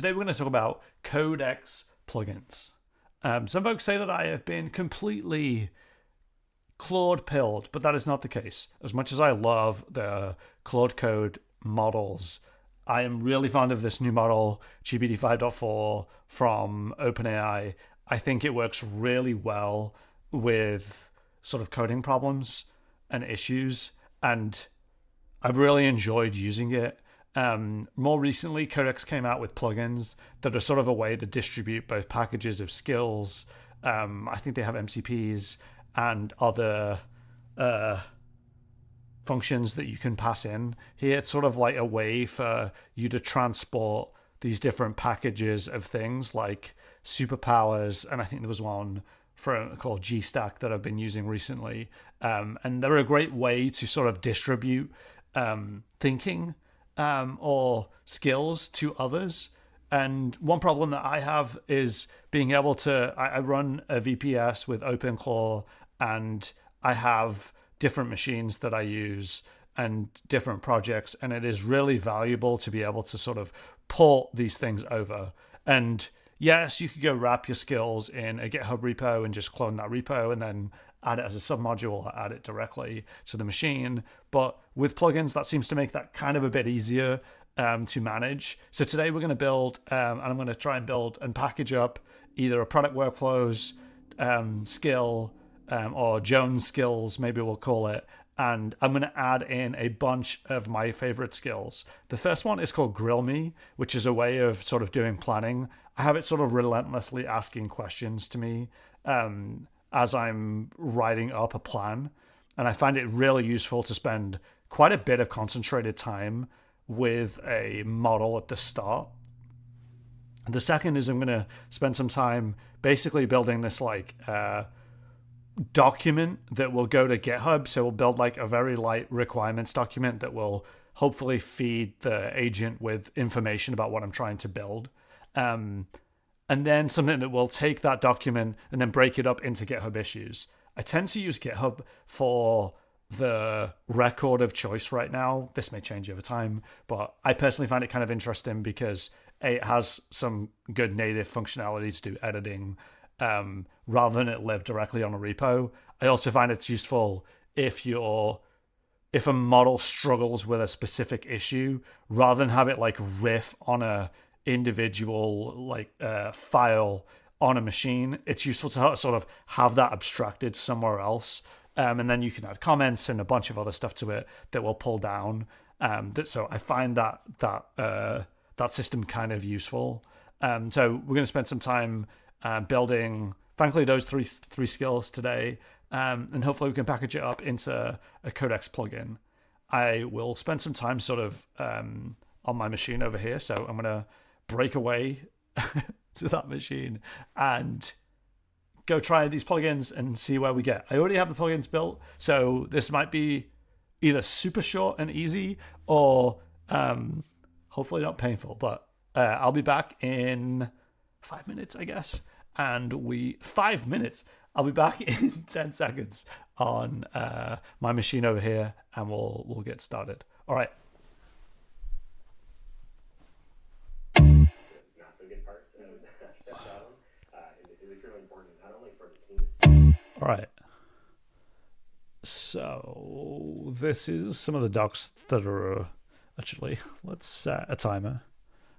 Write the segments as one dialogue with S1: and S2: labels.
S1: today we're going to talk about Codex Plugins. Some folks say that I have been completely Claude pilled, but that is not the case. As much as I love the Claude Code models, I am really fond of this new model, GPT 5.4 from OpenAI. I think it works really well with sort of coding problems and issues, and I've really enjoyed using it. More recently, Codex came out with plugins that are sort of a way to distribute both packages of skills. I think they have MCPs and other functions that you can pass in here. It's sort of like a way for you to transport these different packages of things like superpowers, and I think there was one called GStack that I've been using recently. And they're a great way to sort of distribute thinking or skills to others. And one problem that I have is being able to, I run a VPS with OpenClaw, and I have different machines that I use and different projects, and it is really valuable to be able to sort of port these things over. And yes, you could go wrap your skills in a GitHub repo and just clone that repo and then add it as a submodule or add it directly to the machine. But with plugins, that seems to make that kind of a bit easier to manage. So today we're going to build, and I'm going to try and build and package up either a product workflows skill or Jones skills, maybe we'll call it. And I'm going to add in a bunch of my favorite skills. The first one is called Grill Me, which is a way of sort of doing planning. I have it sort of relentlessly asking questions to me as I'm writing up a plan. And I find it really useful to spend quite a bit of concentrated time with a model at the start. The second is I'm going to spend some time basically building this like document that will go to GitHub. So we'll build like a very light requirements document that will hopefully feed the agent with information about what I'm trying to build. And then something that will take that document and then break it up into GitHub issues. I tend to use GitHub for the record of choice right now. This may change over time, but I personally find it kind of interesting because it has some good native functionality to do editing rather than it live directly on a repo. I also find it's useful if a model struggles with a specific issue, rather than have it like riff on a individual like file on a machine. It's useful to sort of have that abstracted somewhere else, and then you can add comments and a bunch of other stuff to it that will pull down. So I find that system kind of useful. So we're going to spend some time building, frankly, those three skills today, and hopefully we can package it up into a Codex plugin. I will spend some time sort of on my machine over here, so I'm going to break away to that machine and go try these plugins and see where we get. I already have the plugins built, so this might be either super short and easy or hopefully not painful, but I'll be back in 5 minutes, I guess. And 5 minutes. I'll be back in 10 seconds on my machine over here, and we'll get started. All right.
S2: Not so good parts of Step Problem is extremely important, not only for the team to see.
S1: All right. So this is some of the docs that are actually. Let's set a timer.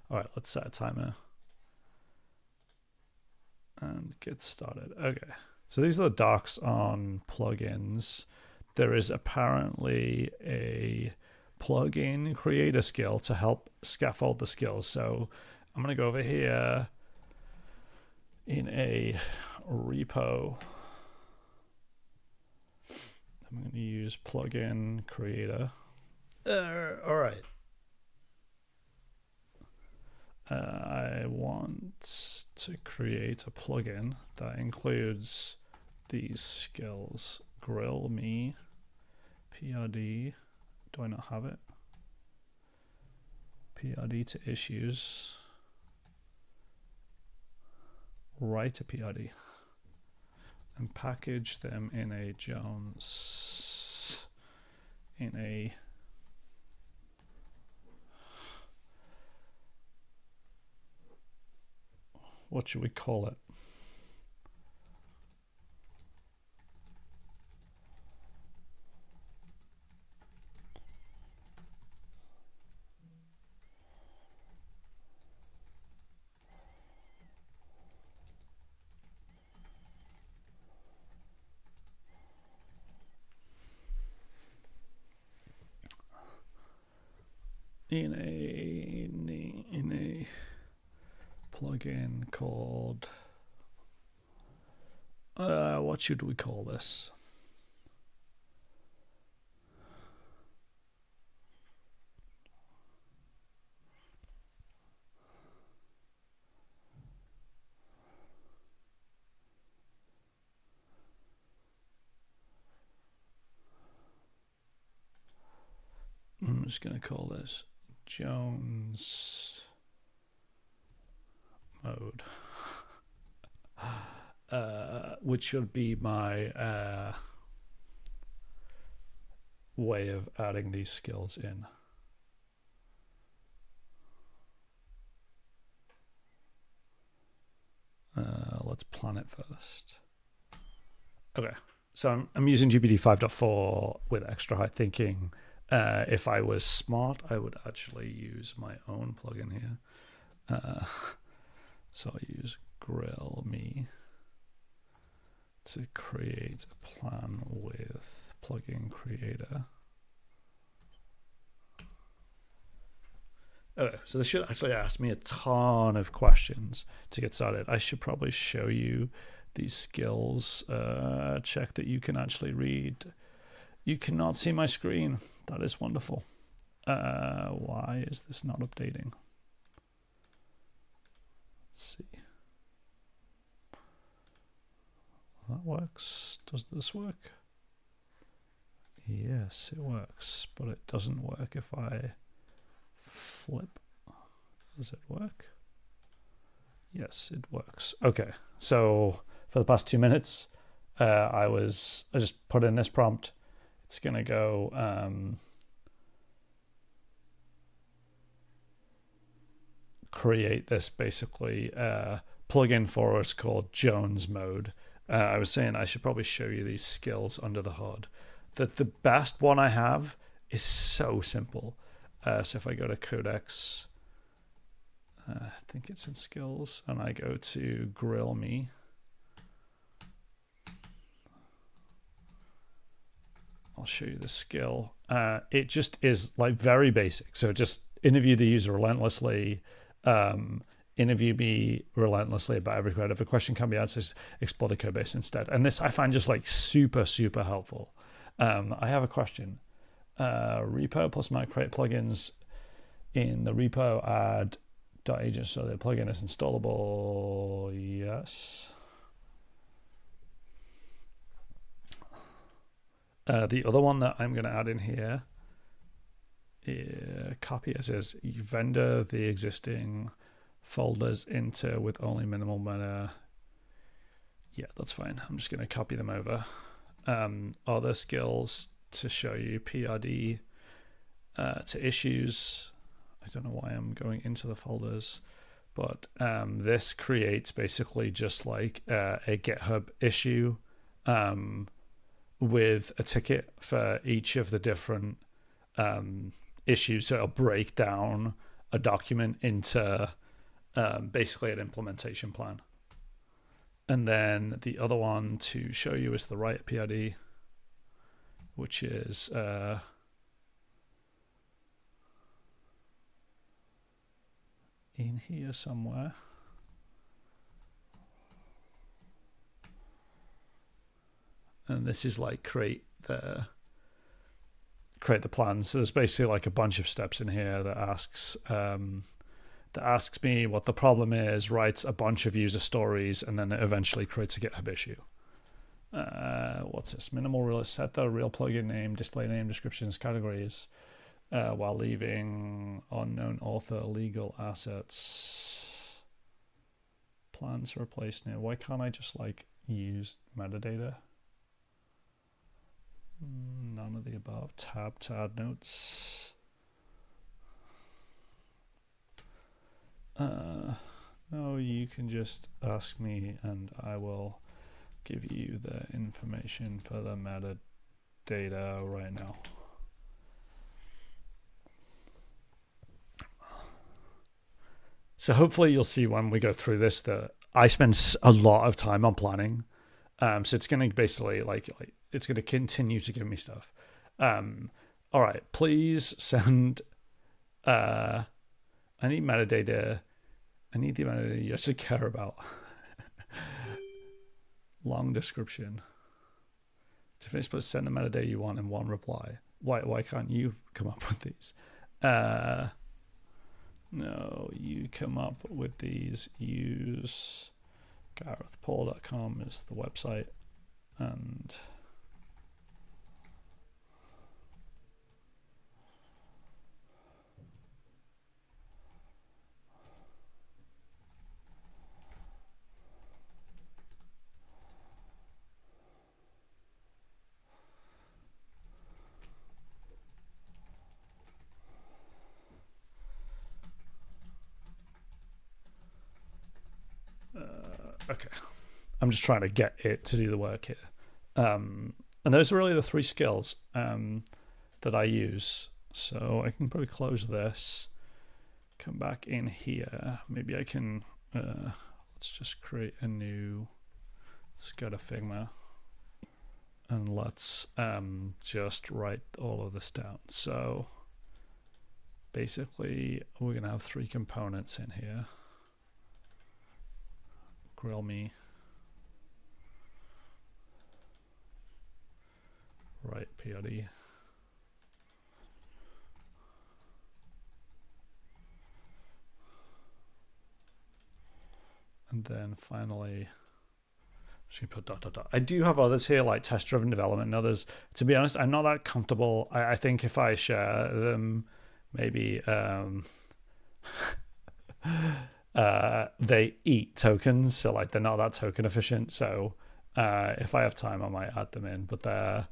S1: All right, let's set a timer and get started. Okay, so these are the docs on plugins. There is apparently a plugin creator skill to help scaffold the skills. So I'm going to go over here in a repo. I'm going to use plugin creator. All right. I want to create a plugin that includes these skills. Grill Me, prd. Do I not have it? prd-to-issues. Write a prd. And package them in a Jones. In a what should we call it? In a plugin called what should we call this? I'm just going to call this Jones mode, which should be my way of adding these skills in. Let's plan it first. Okay, so I'm using GPT 5.4 with extra high thinking. If I was smart, I would actually use my own plugin here. So I use grill me to create a plan with plugin creator. Okay, so this should actually ask me a ton of questions to get started. I should probably show you these skills. Check that you can actually read. You cannot see my screen. That is wonderful. Why is this not updating? Let's see. That works. Does this work? Yes, it works, but it doesn't work if I flip. Does it work? Yes, it works. Okay, so for the past 2 minutes, I just put in this prompt. It's gonna go create this basically plugin for us called Jones mode. I was saying I should probably show you these skills under the hood. The best one I have is so simple. So if I go to Codex, I think it's in skills, and I go to grill me. I'll show you the skill. It just is like very basic. So just interview the user relentlessly, interview me relentlessly about every code. If a question can be answered, explore the code base instead. And this I find just like super, super helpful. I have a question. Repo plus might create plugins in the repo add .agent so the plugin is installable. Yes. The other one that I'm going to add in here, copy as is, vendor the existing folders into with only minimal meta. Yeah, that's fine. I'm just going to copy them over. Other skills to show you prd to issues. I don't know why I'm going into the folders, but this creates basically just like a GitHub issue with a ticket for each of the different issues. So it'll break down a document into basically an implementation plan. And then the other one to show you is the write-prd, which is in here somewhere. And this is like create the plans. So there's basically like a bunch of steps in here that asks me what the problem is, writes a bunch of user stories, and then it eventually creates a GitHub issue. What's this? Minimal real set the real plugin name, display name, descriptions, categories, while leaving unknown author, legal assets, plans to replace new. Why can't I just like use metadata? None of the above. Tab to add notes. No, you can just ask me and I will give you the information for the metadata right now. So hopefully you'll see when we go through this that I spend a lot of time on planning. So it's going to basically like it's going to continue to give me stuff. All right, please send. I need metadata. I need the metadata you actually care about. Long description. To finish, please send the metadata you want in one reply. Why can't you come up with these? No, you come up with these. Use GarethPaul.com is the website, and okay. I'm just trying to get it to do the work here. And those are really the three skills that I use. So I can probably close this, come back in here. Maybe I can, let's just create a new, let's go to Figma. And let's just write all of this down. So basically, we're going to have three components in here. Grill me. write-prd. And then finally, should put ... I do have others here like test-driven development and others. To be honest, I'm not that comfortable. I think if I share them, maybe they eat tokens, so like they're not that token efficient. So if I have time, I might add them in, but they're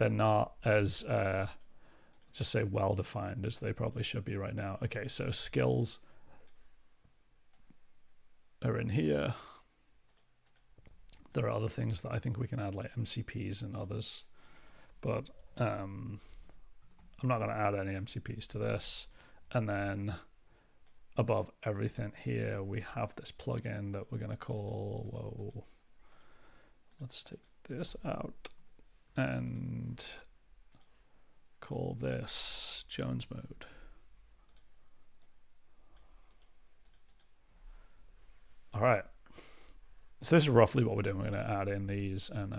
S1: not as just say well defined as they probably should be right now. Okay, so skills are in here. There are other things that I think we can add like MCPs and others, but I'm not going to add any MCPs to this. And then above everything here, we have this plugin that we're going to call, whoa, let's take this out and call this Jones mode. All right. So this is roughly what we're doing. We're going to add in these and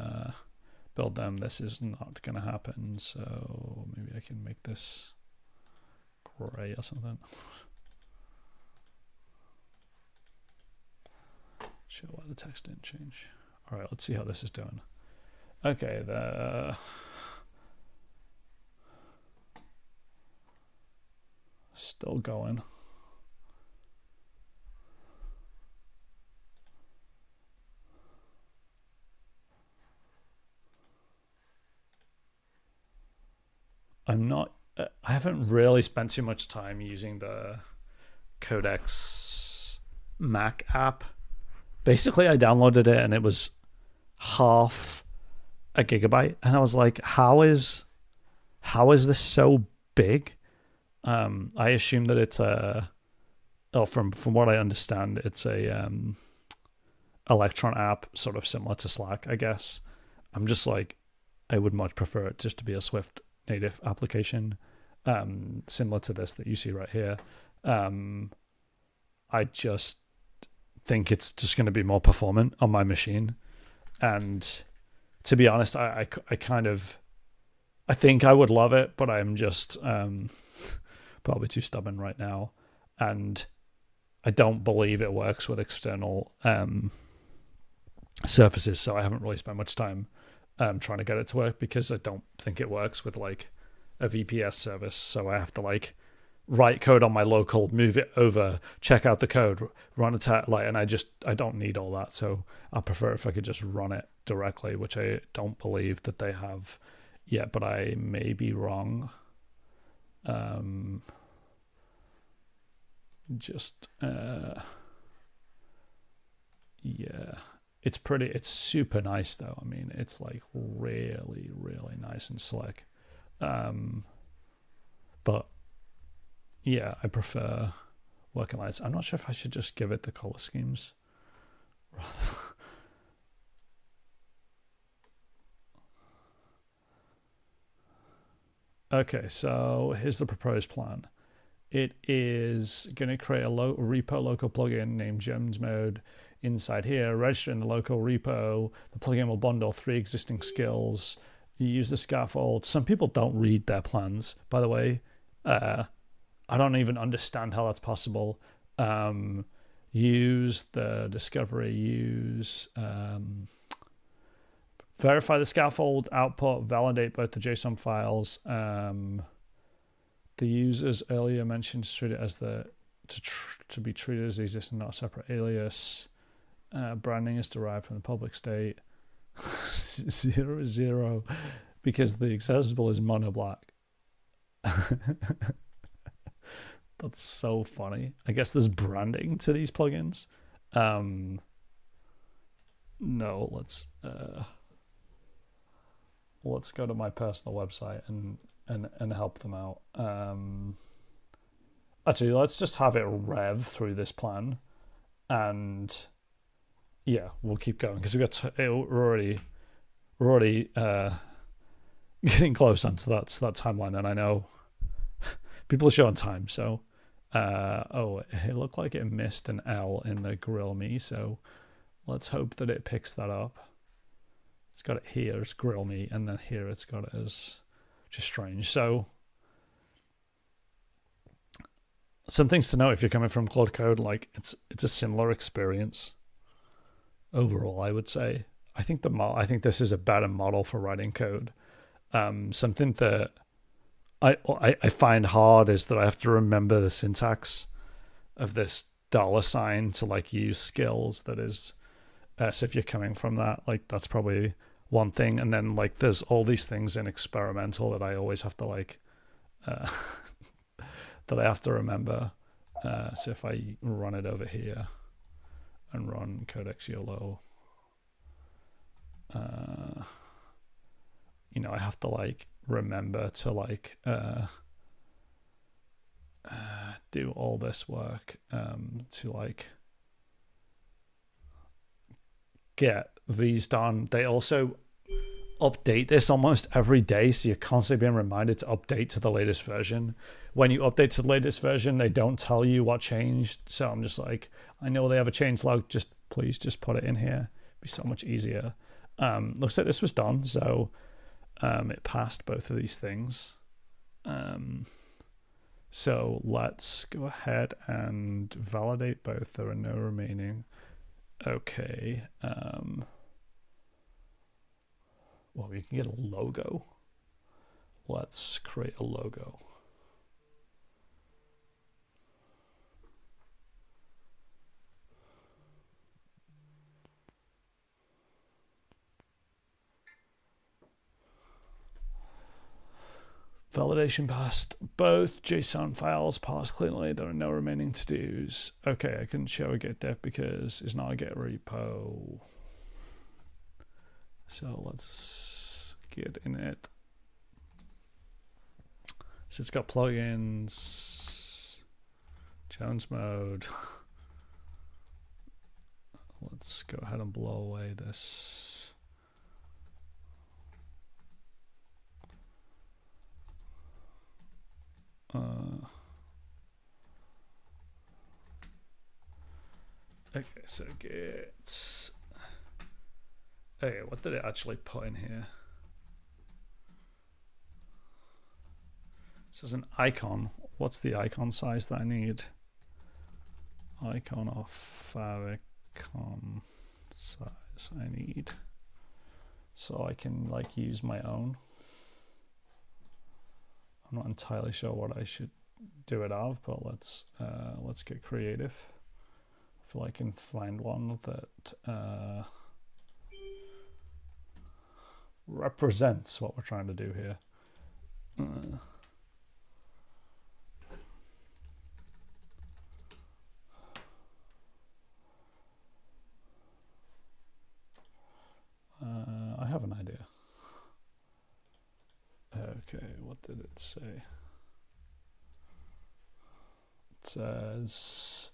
S1: build them. This is not going to happen. So maybe I can make this gray or something. Show why the text didn't change. All right, let's see how this is doing. Okay, still going. I haven't really spent too much time using the Codex Mac app. Basically, I downloaded it and it was half a gigabyte, and I was like, how is this so big? I assume that it's from what I understand, it's a Electron app, sort of similar to Slack, I guess. I'm just like, I would much prefer it just to be a Swift native application, similar to this that you see right here. I just think it's just going to be more performant on my machine. And to be honest, I think I would love it, but I'm just probably too stubborn right now. And I don't believe it works with external surfaces, so I haven't really spent much time trying to get it to work, because I don't think it works with like a VPS service. So I have to like write code on my local, move it over, check out the code, run a test, and I don't need all that. So I prefer if I could just run it directly, which I don't believe that they have yet, but I may be wrong. it's super nice though. I mean, it's like really, really nice and slick. But yeah, I prefer working lights. I'm not sure if I should just give it the color schemes. Okay, so here's the proposed plan. It is going to create a repo local plugin named Jones Mode inside here, register in the local repo. The plugin will bundle 3 existing skills. You use the scaffold. Some people don't read their plans, by the way. I don't even understand how that's possible. Use the discovery, verify the scaffold output, validate both the JSON files. The users earlier mentioned to treat it as to be treated as the existing, not a separate alias. Branding is derived from the public state. 0 because the accessible is mono black. That's so funny. I guess there's branding to these plugins. No, let's go to my personal website and help them out. Actually, let's just have it rev through this plan, and yeah, we'll keep going because we're already getting close onto that timeline, and I know people are short on time. So, it looked like it missed an L in the grill me, so let's hope that it picks that up. It's got it here, it's grill me, and then here it's got it as just strange. So some things to note if you're coming from Claude Code, like it's a similar experience overall, I would say. I think this is a better model for writing code. Something that I find hard is that I have to remember the syntax of this $sign to like use skills. That is, so if you're coming from that, like that's probably one thing. And then like there's all these things in experimental that I always have to like that I have to remember. So if I run it over here and run Codex YOLO, I have to like remember to like do all this work to like get these done. They also update this almost every day, so you're constantly being reminded to update to the latest version. When you update to the latest version, they don't tell you what changed, so I'm just like, I know they have a change log, please just put it in here. It'd be so much easier. Looks like this was done, so it passed both of these things. So let's go ahead and validate both. There are no remaining. Okay. Well, we can get a logo. Let's create a logo. Validation passed. Both JSON files passed cleanly. There are no remaining to-dos. Okay, I couldn't show a get dev because it's not a get repo. So let's get in it. So it's got plugins, Jones mode. Let's go ahead and blow away this. Okay, so get. Okay, what did it actually put in here? This is an icon. What's the icon size that I need? Icon of favicon size I need. So I can like use my own. I'm not entirely sure what I should do it of, but let's get creative. I feel I can find one that represents what we're trying to do here. what did it say? It says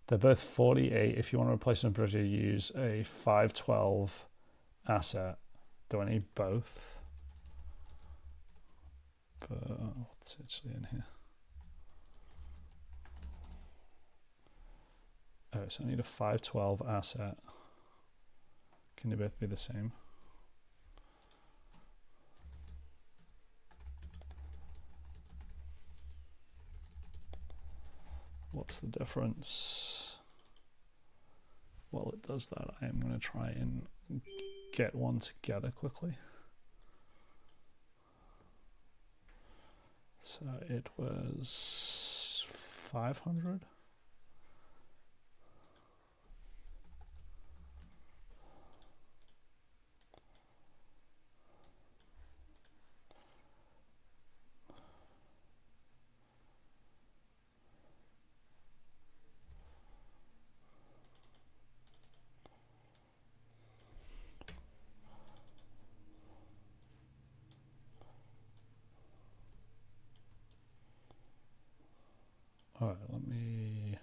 S1: they're both 48. If you want to replace them, use a 512 asset. Do I need both? But what's actually in here? Oh, so I need a 512 asset. Can they both be the same? What's the difference? While it does that, I am going to try and get one together quickly. So it was 500. All right, let me.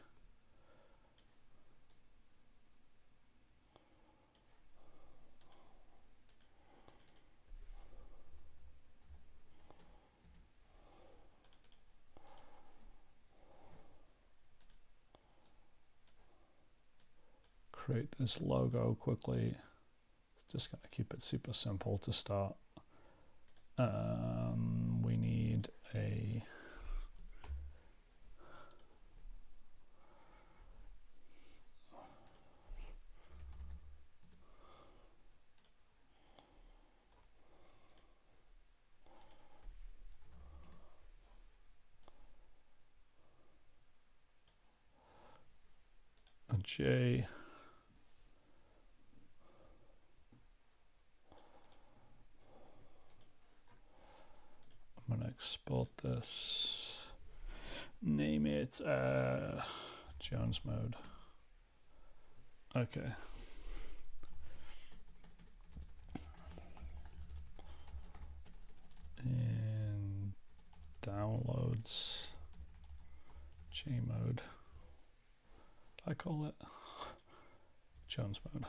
S1: Create this logo quickly. Just going to keep it super simple to start. We need a J. I'm going to export this. Name it Jones mode. Okay. And downloads J mode. I call it Jones mode.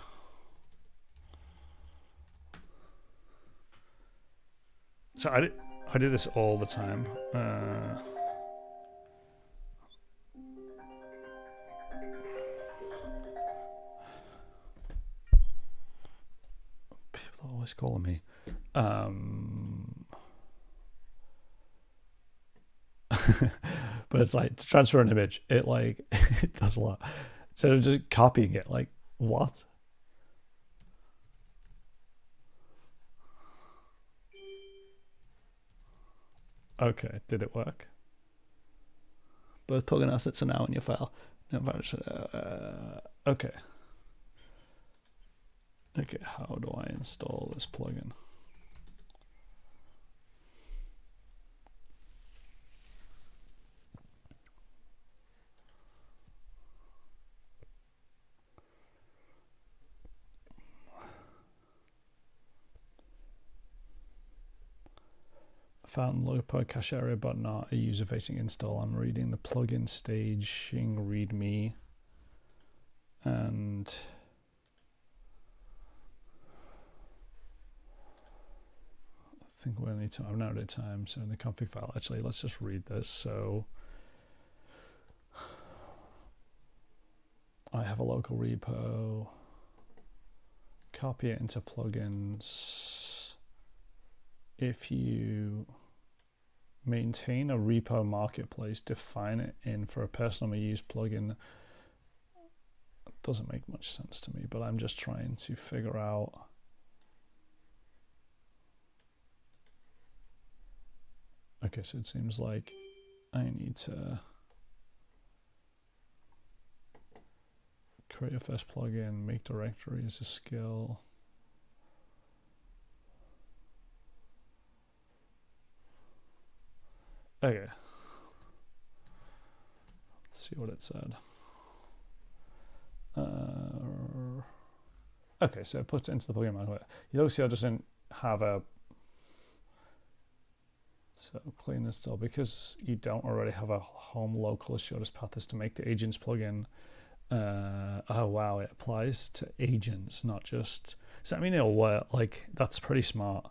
S1: So I do this all the time. People are always calling me. But it's like to transfer an image, it like it does a lot. Instead of just copying it, like what? Okay, did it work? Both plugin assets are now in your file. Okay. Okay, how do I install this plugin? Found low-power cache area, but not a user-facing install. I'm reading the plugin staging README, and I think we need to. I've narrowed it time. So in the config file, actually, let's just read this. So I have a local repo. Copy it into plugins. If you maintain a repo marketplace, define it in for a personally used plugin. It doesn't make much sense to me, but I'm just trying to figure out okay, so it seems like I need to create a first plugin, make directory as a skill. Okay. Let's see what it said. Okay, so it puts it into the plugin manager. You'll see I just didn't have a So clean install, because you don't already have a home local, shortest path is to make the agents plugin. Oh wow, it applies to agents, not just. Does that mean it'll work? Like, that's pretty smart.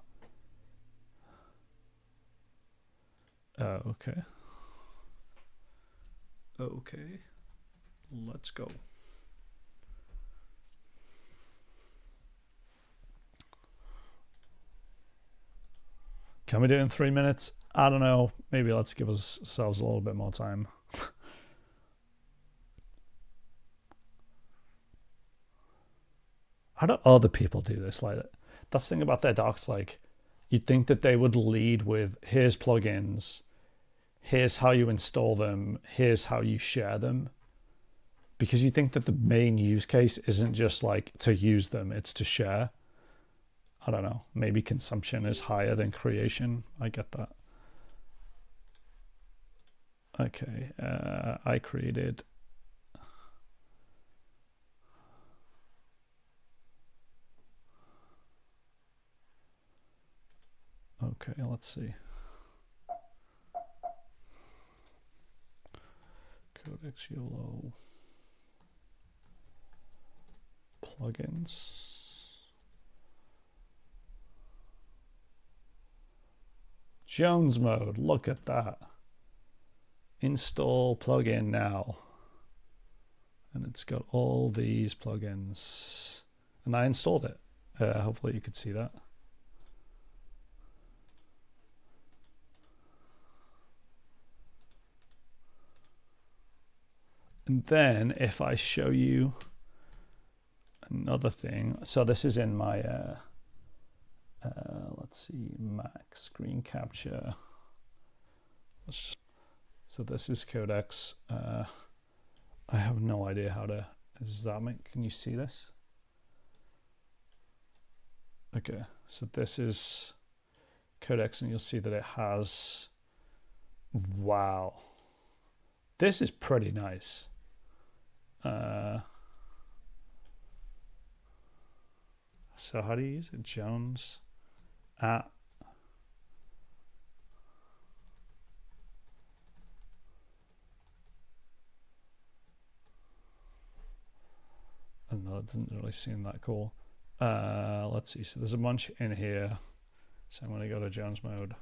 S1: Okay. Okay. Let's go. Can we do it in 3 minutes? I don't know. Maybe let's give ourselves a little bit more time. How do other people do this? Like, that's the thing about their docs. Like, you'd think that they would lead with, here's plugins, here's how you install them, here's how you share them. Because you think that the main use case isn't just like to use them, it's to share. I don't know, maybe consumption is higher than creation. I get that. Okay, I created. Okay, let's see. Codex YOLO plugins. Jones mode, look at that. Install plugin now. And it's got all these plugins. And I installed it. Hopefully you could see that. And then if I show you another thing, so this is in my, let's see, Mac screen capture. So this is Codex. I have no idea how to, does that make, can you see this? Okay, so this is Codex and you'll see that it has, wow. This is pretty nice. So how do you use it? Jones at. I don't know, it doesn't really seem that cool. Let's see, so there's a bunch in here. So I'm going to go to Jones mode.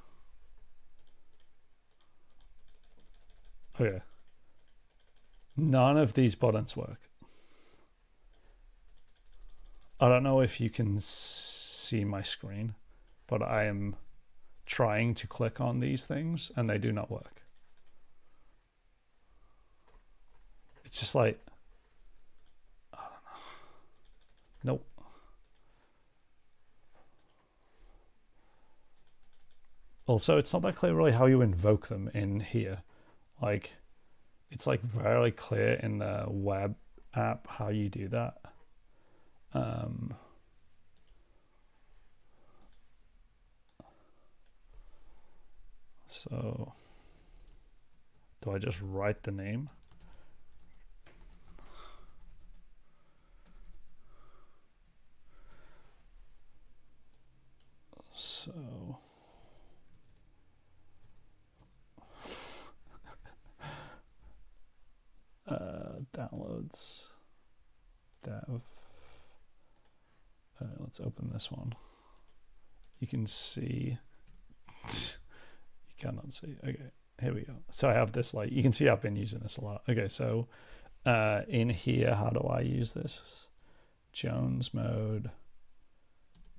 S1: Okay. None of these buttons work. I don't know if you can see my screen, but I am trying to click on these things and they do not work. It's just like, I don't know. Nope. Also, it's not that clear really how you invoke them in here. Like, it's like very clear in the web app how you do that. So do I just write the name? So downloads dev. Let's open this one. You can see, you cannot see. Okay, here we go. So I have this, like, you can see I've been using this a lot. Okay, so in here, how do I use this? Jones mode,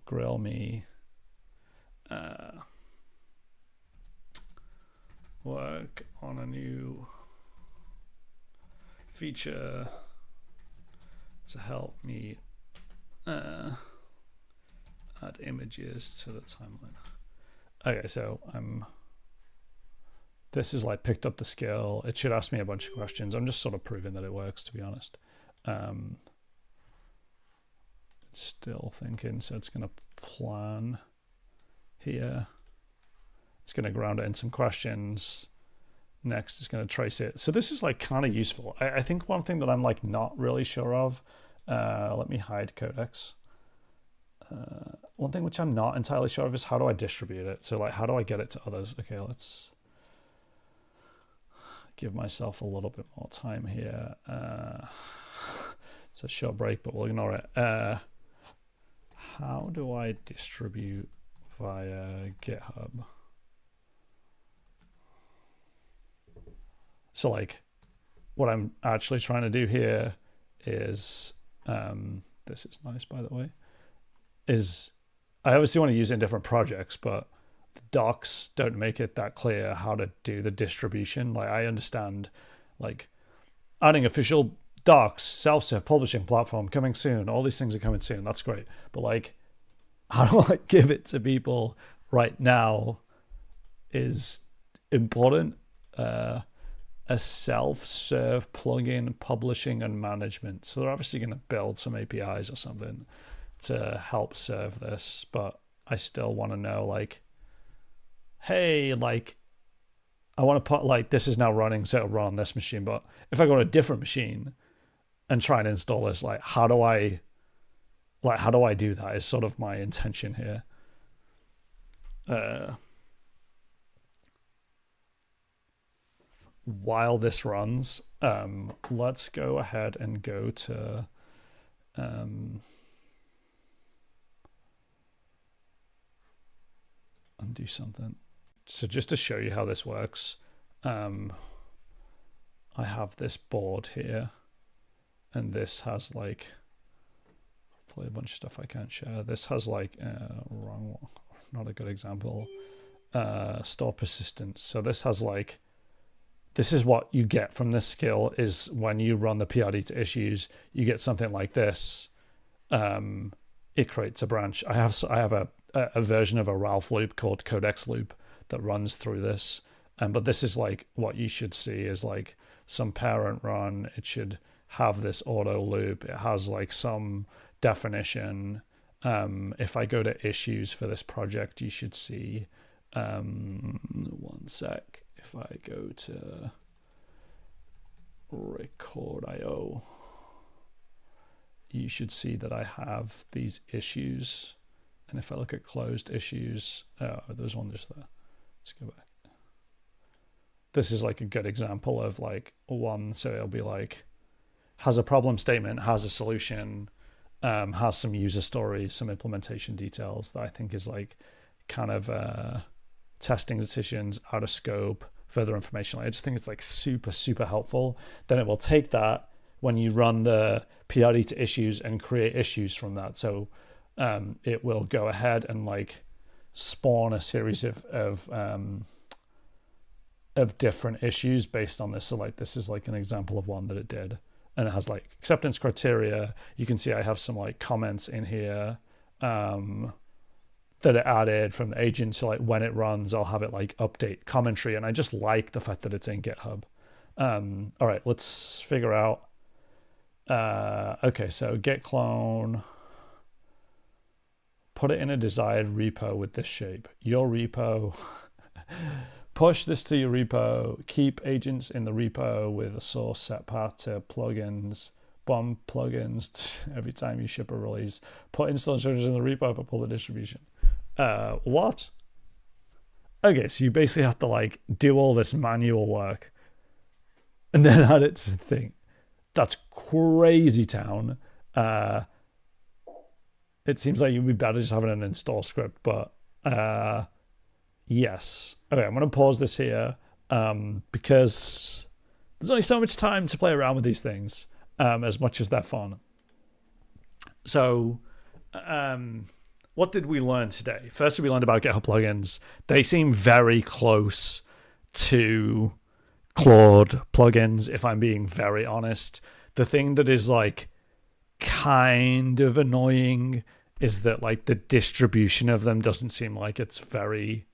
S1: grill me, work on a new feature to help me add images to the timeline. Okay, so this is like picked up the skill. It should ask me a bunch of questions. I'm just sort of proving that it works, to be honest. It's still thinking, so it's going to plan here. It's going to ground it in some questions. Next, it's going to trace it. So this is like kind of useful. I think one thing that I'm like not really sure of, let me hide Codex. one thing which I'm not entirely sure of is how do I distribute it? So like, how do I get it to others? Okay, let's give myself a little bit more time here. It's a short break, but we'll ignore it. How do I distribute via GitHub? So like, what I'm actually trying to do here is, this is nice, by the way, is I obviously want to use it in different projects, but the docs don't make it that clear how to do the distribution. Like, I understand, like, adding official docs, self-serve publishing platform coming soon. All these things are coming soon. That's great. But like, how do I give it to people right now is important. A self-serve plugin publishing and management. So they're obviously going to build some APIs or something to help serve this, but I still want to know, like, hey, like, I want to put, like, this is now running, so it'll run on this machine, but if I go on a different machine and try and install this, like, how do I do that is sort of my intention here. While this runs, let's go ahead and go to undo something. So just to show you how this works, I have this board here, and this has like probably a bunch of stuff I can't share. This has like wrong one, not a good example. Store persistence. So this has like, this is what you get from this skill is when you run the prd-to-issues, you get something like this. It creates a branch. I have a version of a Ralph loop called Codex loop that runs through this. But this is like what you should see is like some parent run. It should have this auto loop. It has like some definition. If I go to issues for this project, you should see, one sec. If I go to record.io, you should see that I have these issues. And if I look at closed issues, there's one just there. Let's go back. This is like a good example of like one. So it'll be like, has a problem statement, has a solution, has some user stories, some implementation details that I think is like kind of testing decisions, out of scope, further information. I just think it's like super, super helpful. Then it will take that when you run the prd-to-issues and create issues from that. So it will go ahead and like spawn a series of different issues based on this. So like this is like an example of one that it did, and it has like acceptance criteria. You can see I have some like comments in here that it added from the agent. So like when it runs, I'll have it like update commentary, and I just like the fact that it's in GitHub. All right, let's figure out. Okay, so git clone. Put it in a desired repo with this shape. Your repo. Push this to your repo. Keep agents in the repo with a source set path to plugins. Bomb plugins every time you ship a release. Put install instructions in the repo for pull the distribution. What? Okay, so you basically have to like do all this manual work and then add it to the thing. That's crazy town. It seems like you'd be better just having an install script, but yes. Okay, I'm going to pause this here because there's only so much time to play around with these things as much as they're fun. So what did we learn today? First, we learned about GitHub plugins. They seem very close to Claude plugins, if I'm being very honest. The thing that is like kind of annoying is that like the distribution of them doesn't seem like it's very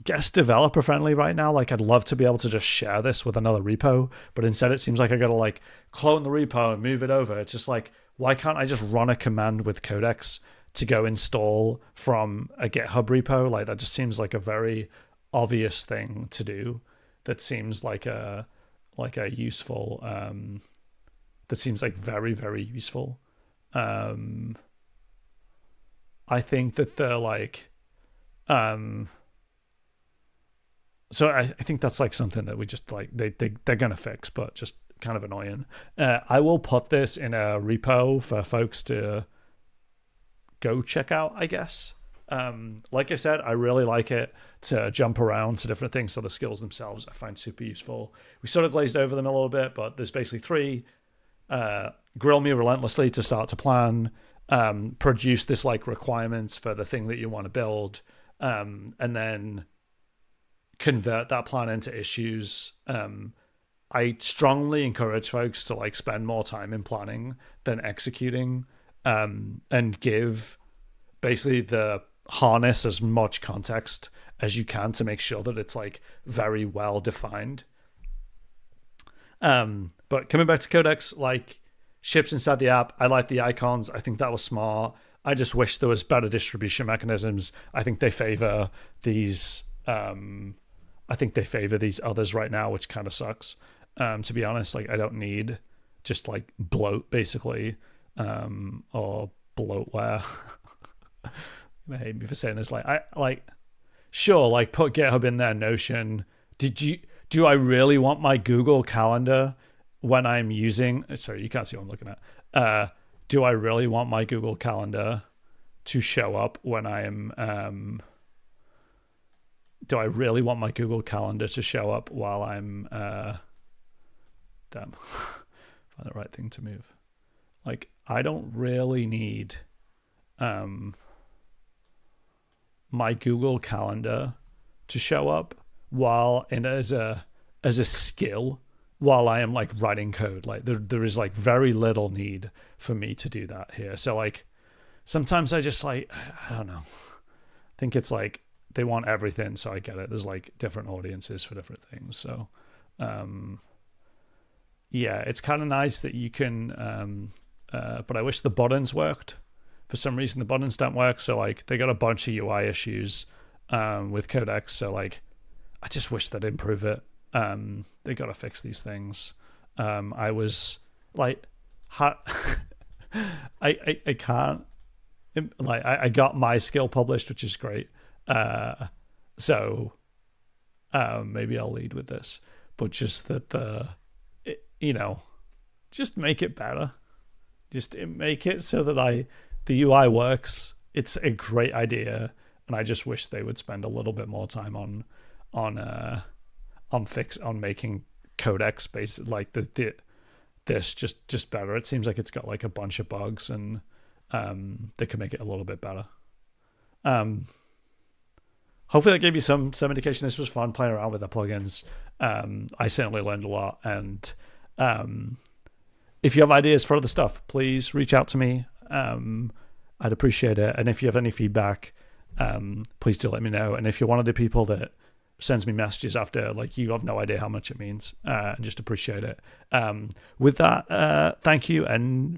S1: guest developer friendly right now. Like I'd love to be able to just share this with another repo, but instead it seems like I gotta like clone the repo and move it over. It's just like, why can't I just run a command with Codex to go install from a GitHub repo? Like that just seems like a very obvious thing to do. That seems like a useful that seems like very, very useful. I think that they're like, so I think that's like something that we just like they're gonna fix, but just kind of annoying. I will put this in a repo for folks to go check out, I guess. Like I said, I really like it to jump around to different things. So the skills themselves I find super useful. We sort of glazed over them a little bit, but there's basically three. Grill me relentlessly to start to plan, produce this like requirements for the thing that you want to build, and then convert that plan into issues. I strongly encourage folks to like spend more time in planning than executing, and give basically the harness as much context as you can to make sure that it's like very well defined. But coming back to Codex, like ships inside the app, I like the icons. I think that was smart. I just wish there was better distribution mechanisms. I think they favor these. I think they favor these others right now, which kind of sucks. To be honest, like I don't need just like bloat basically, or bloatware. They hate me for saying this. Like I like, sure, like put GitHub in there, Notion. Do I really want my Google Calendar when I'm using? Sorry, you can't see what I'm looking at. Do I really want my Google Calendar to show up when I'm? Do I really want my Google Calendar to show up while I'm? Damn, find the right thing to move. Like I don't really need my Google Calendar to show up while in as a skill while I am like writing code. Like there is like very little need for me to do that here. So like sometimes I just like, I don't know, I think it's like they want everything, so I get it. There's like different audiences for different things. So yeah, it's kind of nice that you can but I wish the buttons worked. For some reason the buttons don't work, so like they got a bunch of UI issues with Codex, so like I just wish they'd improve it. They got to fix these things. I was like, I can't, like I got my skill published, which is great. So maybe I'll lead with this, but just that just make it better. Just make it so that the UI works. It's a great idea, and I just wish they would spend a little bit more time on making Codex based like this just better. It seems like it's got like a bunch of bugs, and they could make it a little bit better. Hopefully that gave you some indication. This was fun playing around with the plugins. I certainly learned a lot, and if you have ideas for other stuff, please reach out to me. I'd appreciate it. And if you have any feedback, please do let me know. And if you're one of the people that sends me messages after, like, you have no idea how much it means, and just appreciate it. With that, thank you, and